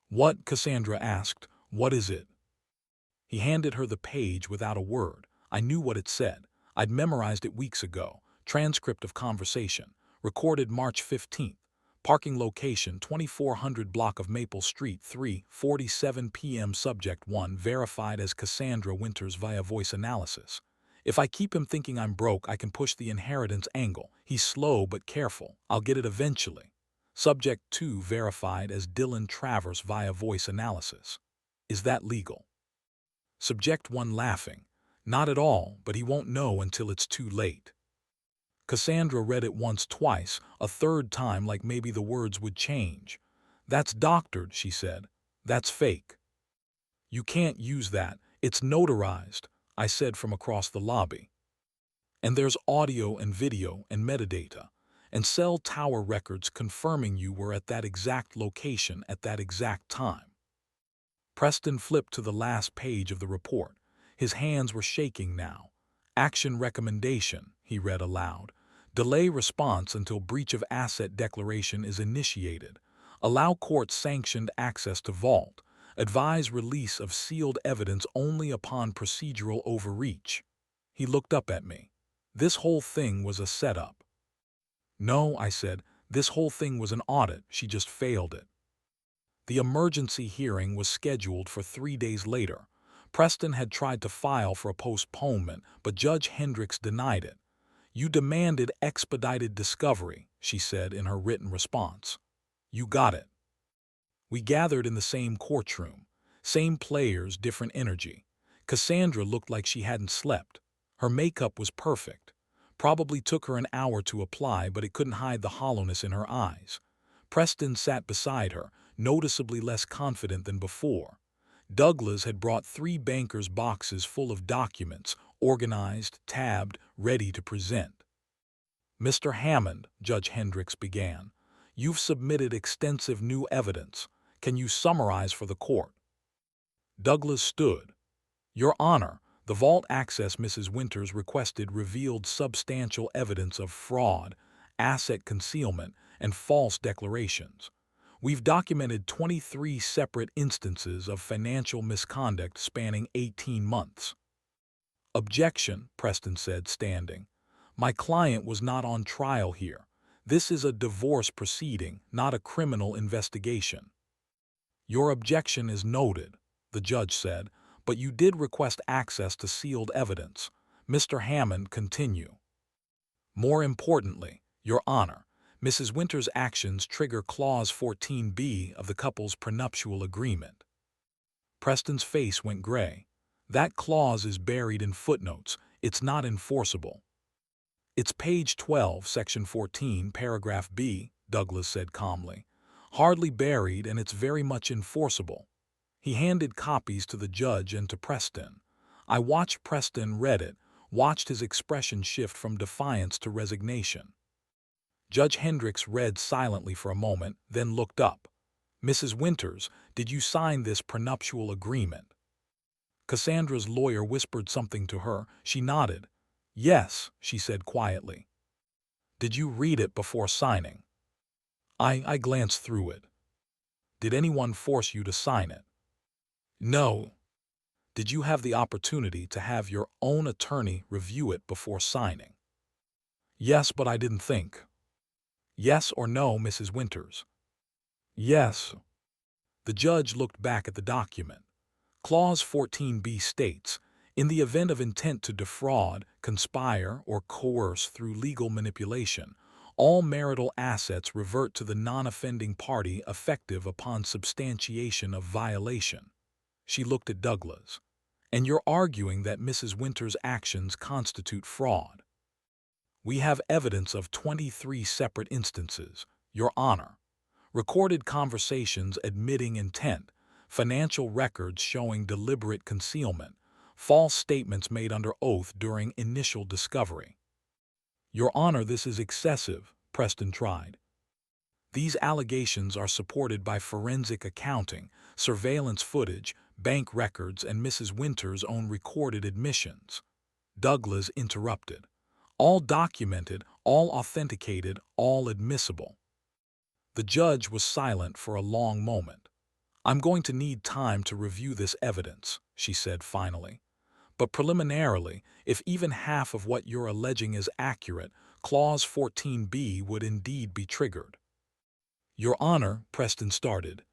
What? Cassandra asked. What is it? He handed her the page without a word. I knew what it said. I'd memorized it weeks ago. Transcript of conversation. Recorded March 15th. Parking location 2400 block of Maple Street 3:47 p.m. Subject 1 verified as Cassandra Winters via voice analysis. If I keep him thinking I'm broke, I can push the inheritance angle. He's slow but careful. I'll get it eventually. Subject 2 verified as Dylan Travers via voice analysis. Is that legal? Subject 1 laughing. Not at all, but he won't know until it's too late. Cassandra read it once, twice, a third time, like maybe the words would change. That's doctored, she said. That's fake. You can't use that. It's notarized, I said from across the lobby. And there's audio and video and metadata, and cell tower records confirming you were at that exact location at that exact time. Preston flipped to the last page of the report. His hands were shaking now. Action recommendation, he read aloud. Delay response until breach of asset declaration is initiated. Allow court-sanctioned access to vault. Advise release of sealed evidence only upon procedural overreach. He looked up at me. This whole thing was a setup. No, I said, this whole thing was an audit. She just failed it. The emergency hearing was scheduled for 3 days later. Preston had tried to file for a postponement, but Judge Hendricks denied it. You demanded expedited discovery, she said in her written response. You got it. We gathered in the same courtroom. Same players, different energy. Cassandra looked like she hadn't slept. Her makeup was perfect. Probably took her an hour to apply, but it couldn't hide the hollowness in her eyes. Preston sat beside her, noticeably less confident than before. Douglas had brought 3 bankers' boxes full of documents, organized, tabbed, ready to present. Mr. Hammond, Judge Hendricks began, you've submitted extensive new evidence. Can you summarize for the court? Douglas stood. Your Honor, the vault access Mrs. Winters requested revealed substantial evidence of fraud, asset concealment, and false declarations. We've documented 23 separate instances of financial misconduct spanning 18 months. Objection, Preston said, standing. My client was not on trial here. This is a divorce proceeding, not a criminal investigation. Your objection is noted, the judge said, but you did request access to sealed evidence. Mr. Hammond, continue. More importantly, Your Honor, Mrs. Winters' actions trigger Clause 14b of the couple's prenuptial agreement. Preston's face went gray. That clause is buried in footnotes. It's not enforceable. It's page 12, section 14, paragraph B, Douglas said calmly. Hardly buried, and it's very much enforceable. He handed copies to the judge and to Preston. I watched Preston read it, watched his expression shift from defiance to resignation. Judge Hendricks read silently for a moment, then looked up. Mrs. Winters, did you sign this prenuptial agreement? Cassandra's lawyer whispered something to her. She nodded. Yes, she said quietly. Did you read it before signing? I glanced through it. Did anyone force you to sign it? No. Did you have the opportunity to have your own attorney review it before signing? Yes, but I didn't think. Yes or no, Mrs. Winters? Yes. The judge looked back at the document. Clause 14b states, in the event of intent to defraud, conspire, or coerce through legal manipulation, all marital assets revert to the non-offending party effective upon substantiation of violation. She looked at Douglas. And you're arguing that Mrs. Winters' actions constitute fraud. We have evidence of 23 separate instances, Your Honor. Recorded conversations admitting intent, financial records showing deliberate concealment, false statements made under oath during initial discovery. Your Honor, this is excessive, Preston tried. These allegations are supported by forensic accounting, surveillance footage, bank records, and Mrs. Winter's own recorded admissions. Douglas interrupted. All documented, all authenticated, all admissible. The judge was silent for a long moment. I'm going to need time to review this evidence, she said finally. But preliminarily, if even half of what you're alleging is accurate, Clause 14b would indeed be triggered. Your Honor, Preston started.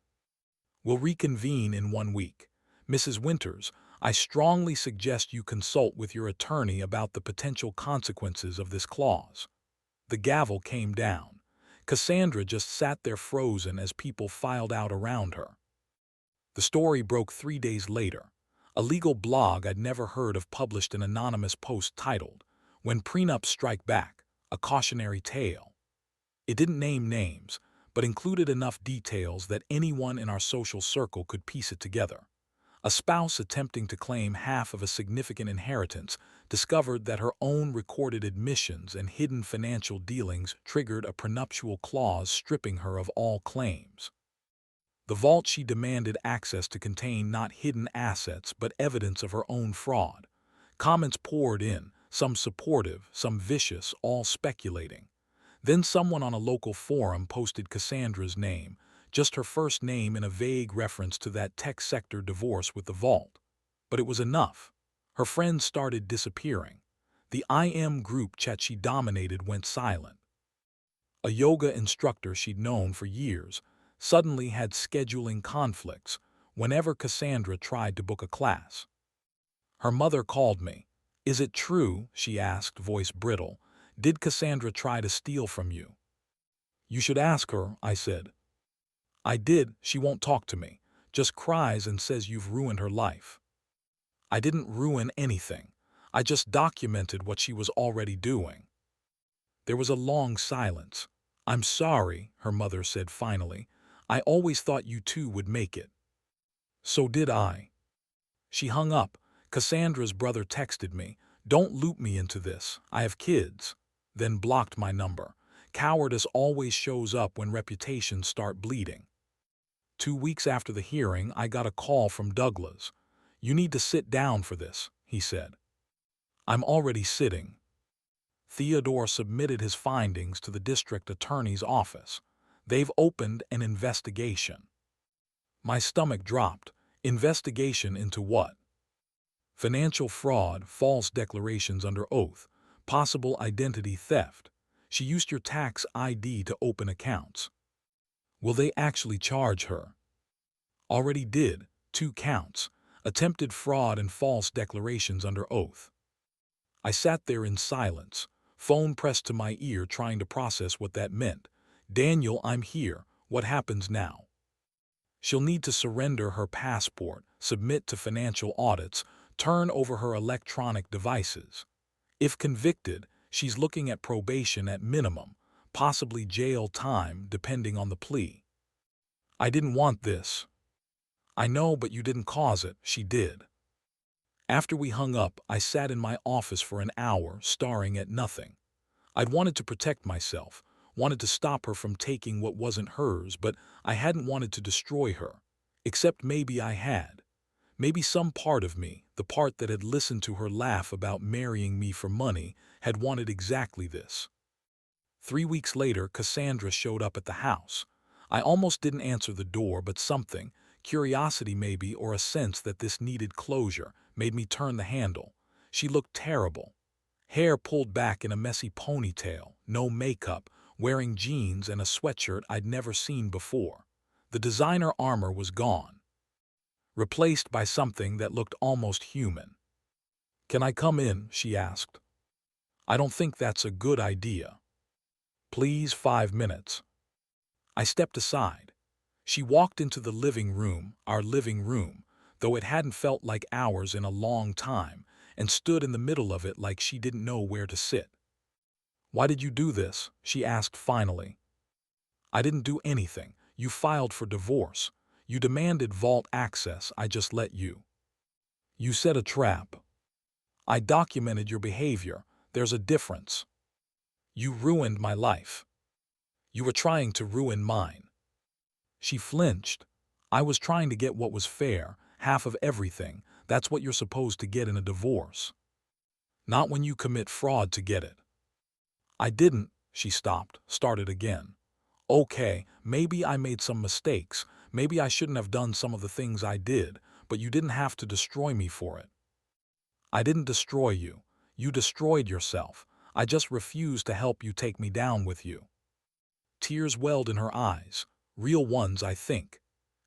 We'll reconvene in 1 week. Mrs. Winters, I strongly suggest you consult with your attorney about the potential consequences of this clause. The gavel came down. Cassandra just sat there frozen as people filed out around her. The story broke 3 days later. A legal blog I'd never heard of published an anonymous post titled, "When Prenups Strike Back, a Cautionary Tale." It didn't name names, but included enough details that anyone in our social circle could piece it together. A spouse attempting to claim half of a significant inheritance discovered that her own recorded admissions and hidden financial dealings triggered a prenuptial clause stripping her of all claims. The vault she demanded access to contained not hidden assets but evidence of her own fraud. Comments poured in, some supportive, some vicious, all speculating. Then someone on a local forum posted Cassandra's name, just her first name in a vague reference to that tech sector divorce with the vault. But it was enough. Her friends started disappearing. The IM group chat she dominated went silent. A yoga instructor she'd known for years suddenly had scheduling conflicts whenever Cassandra tried to book a class. Her mother called me. "Is it true?" she asked, voice brittle. "Did Cassandra try to steal from you?" "You should ask her," I said. "I did. She won't talk to me. Just cries and says you've ruined her life." "I didn't ruin anything. I just documented what she was already doing." There was a long silence. "I'm sorry," her mother said finally. "I always thought you two would make it." "So did I." She hung up. Cassandra's brother texted me, "Don't loop me into this. I have kids." Then blocked my number. Cowardice always shows up when reputations start bleeding. 2 weeks after the hearing, I got a call from Douglas. "You need to sit down for this," he said. "I'm already sitting." Theodore submitted his findings to the district attorney's office. "They've opened an investigation." My stomach dropped. Investigation into what? Financial fraud, false declarations under oath, possible identity theft. She used your tax ID to open accounts. Will they actually charge her? Already did, 2 counts, attempted fraud and false declarations under oath. I sat there in silence, phone pressed to my ear trying to process what that meant. "Daniel, I'm here. What happens now?" "She'll need to surrender her passport, submit to financial audits, turn over her electronic devices. If convicted, she's looking at probation at minimum, possibly jail time depending on the plea." "I didn't want this." "I know, but you didn't cause it. She did." After we hung up, I sat in my office for an hour, staring at nothing. I'd wanted to protect myself, wanted to stop her from taking what wasn't hers, but I hadn't wanted to destroy her. Except maybe I had. Maybe some part of me, the part that had listened to her laugh about marrying me for money, had wanted exactly this. 3 weeks later, Cassandra showed up at the house. I almost didn't answer the door, but something, curiosity maybe, or a sense that this needed closure, made me turn the handle. She looked terrible. Hair pulled back in a messy ponytail, no makeup, wearing jeans and a sweatshirt I'd never seen before. The designer armor was gone, replaced by something that looked almost human. "Can I come in?" she asked. "I don't think that's a good idea." "Please, 5 minutes." I stepped aside. She walked into the living room, our living room, though it hadn't felt like hours in a long time, and stood in the middle of it like she didn't know where to sit. "Why did you do this?" she asked finally. "I didn't do anything. You filed for divorce. You demanded vault access. I just let you." "You set a trap." "I documented your behavior. There's a difference." You ruined my life. You were trying to ruin mine. She flinched. I was trying to get what was fair, half of everything. That's what you're supposed to get in a divorce. Not when you commit fraud to get it. I didn't. She stopped, started again. Okay, maybe I made some mistakes. Maybe I shouldn't have done some of the things I did, but you didn't have to destroy me for it. I didn't destroy you. You destroyed yourself. I just refused to help you take me down with you. Tears welled in her eyes. Real ones, I think.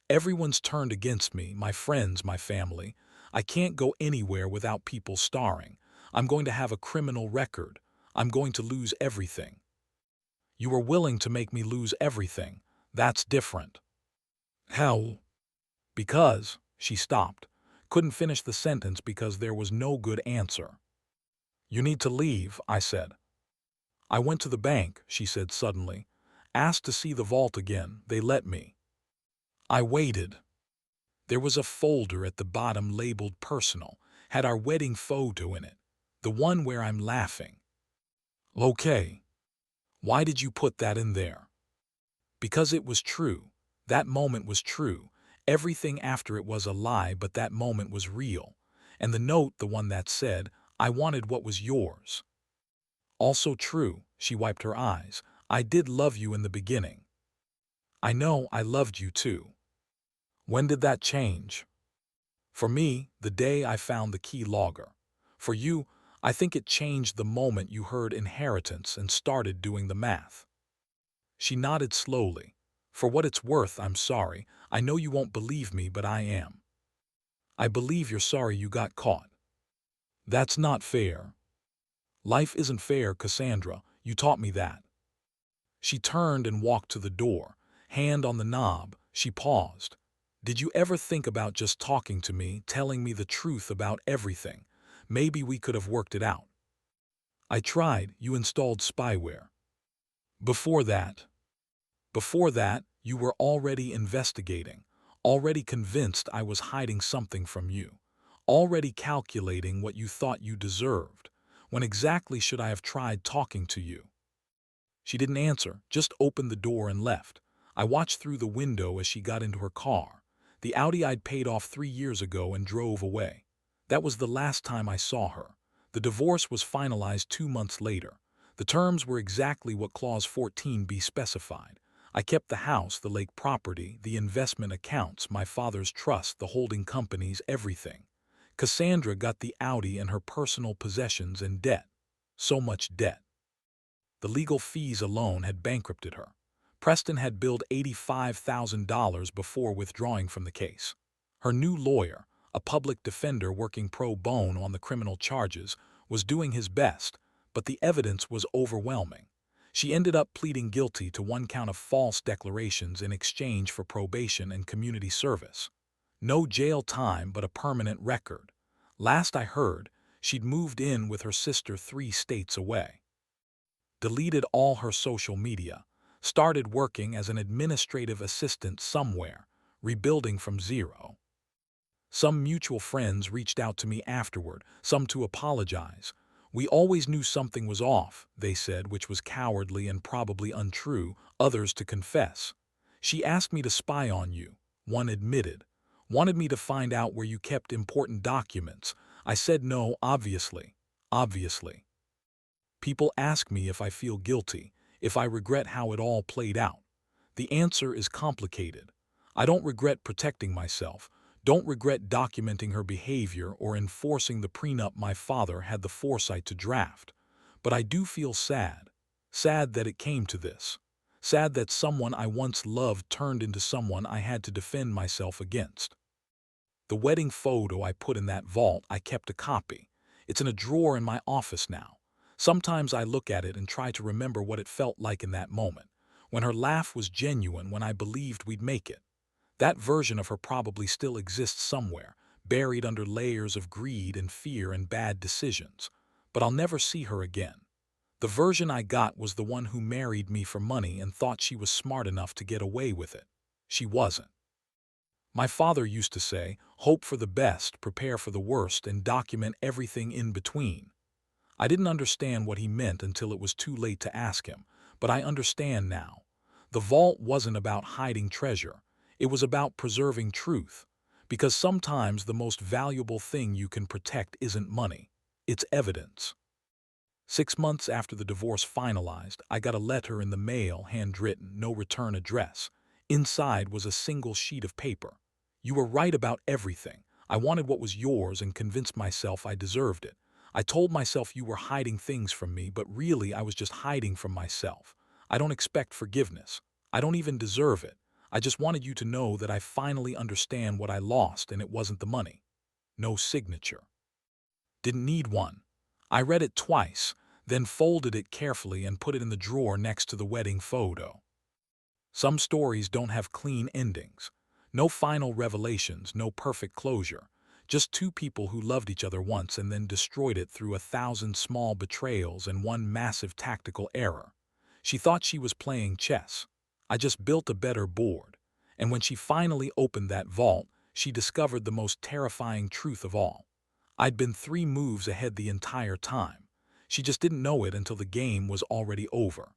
Everyone's turned against me, my friends, my family. I can't go anywhere without people starring. I'm going to have a criminal record. I'm going to lose everything. You were willing to make me lose everything. That's different. How? Because, she stopped. Couldn't finish the sentence because there was no good answer. You need to leave, I said. I went to the bank, she said suddenly. Asked to see the vault again. They let me. I waited. There was a folder at the bottom labeled personal, had our wedding photo in it, the one where I'm laughing. Okay. Why did you put that in there? Because it was true. That moment was true. Everything after it was a lie, but that moment was real. And the note, the one that said, I wanted what was yours. Also true, she wiped her eyes. I did love you in the beginning. I know I loved you too. When did that change? For me, the day I found the key logger. For you, I think it changed the moment you heard inheritance and started doing the math. She nodded slowly. For what it's worth, I'm sorry. I know you won't believe me, but I am. I believe you're sorry you got caught. That's not fair. Life isn't fair, Cassandra. You taught me that. She turned and walked to the door. Hand on the knob, she paused. Did you ever think about just talking to me, telling me the truth about everything? Maybe we could have worked it out. I tried. You installed spyware. Before that, you were already investigating, already convinced I was hiding something from you, already calculating what you thought you deserved. When exactly should I have tried talking to you? She didn't answer, just opened the door and left. I watched through the window as she got into her car, the Audi I'd paid off 3 years ago, and drove away. That was the last time I saw her. The divorce was finalized 2 months later. The terms were exactly what Clause 14b specified. I kept the house, the lake property, the investment accounts, my father's trust, the holding companies, everything. Cassandra got the Audi and her personal possessions and debt. So much debt. The legal fees alone had bankrupted her. Preston had billed $85,000 before withdrawing from the case. Her new lawyer, a public defender working pro bono on the criminal charges, was doing his best, but the evidence was overwhelming. She ended up pleading guilty to 1 count of false declarations in exchange for probation and community service. No jail time, but a permanent record. Last I heard, she'd moved in with her sister 3 states away. Deleted all her social media, started working as an administrative assistant somewhere, rebuilding from zero. Some mutual friends reached out to me afterward, some to apologize. We always knew something was off, they said, which was cowardly and probably untrue, others to confess. She asked me to spy on you, one admitted. Wanted me to find out where you kept important documents. I said no, obviously. Obviously. People ask me if I feel guilty, if I regret how it all played out. The answer is complicated. I don't regret protecting myself, don't regret documenting her behavior or enforcing the prenup my father had the foresight to draft. But I do feel sad. Sad that it came to this. Sad that someone I once loved turned into someone I had to defend myself against. The wedding photo I put in that vault, I kept a copy. It's in a drawer in my office now. Sometimes I look at it and try to remember what it felt like in that moment, when her laugh was genuine, when I believed we'd make it. That version of her probably still exists somewhere, buried under layers of greed and fear and bad decisions. But I'll never see her again. The version I got was the one who married me for money and thought she was smart enough to get away with it. She wasn't. My father used to say, hope for the best, prepare for the worst, and document everything in between. I didn't understand what he meant until it was too late to ask him, but I understand now. The vault wasn't about hiding treasure. It was about preserving truth. Because sometimes the most valuable thing you can protect isn't money. It's evidence. 6 months after the divorce finalized, I got a letter in the mail, handwritten, no return address. Inside was a single sheet of paper. You were right about everything. I wanted what was yours and convinced myself I deserved it. I told myself you were hiding things from me, but really I was just hiding from myself. I don't expect forgiveness. I don't even deserve it. I just wanted you to know that I finally understand what I lost, and it wasn't the money. No signature. Didn't need one. I read it twice, then folded it carefully and put it in the drawer next to the wedding photo. Some stories don't have clean endings. No final revelations, no perfect closure. Just two people who loved each other once and then destroyed it through 1,000 small betrayals and one massive tactical error. She thought she was playing chess. I just built a better board. And when she finally opened that vault, she discovered the most terrifying truth of all. I'd been 3 moves ahead the entire time. She just didn't know it until the game was already over.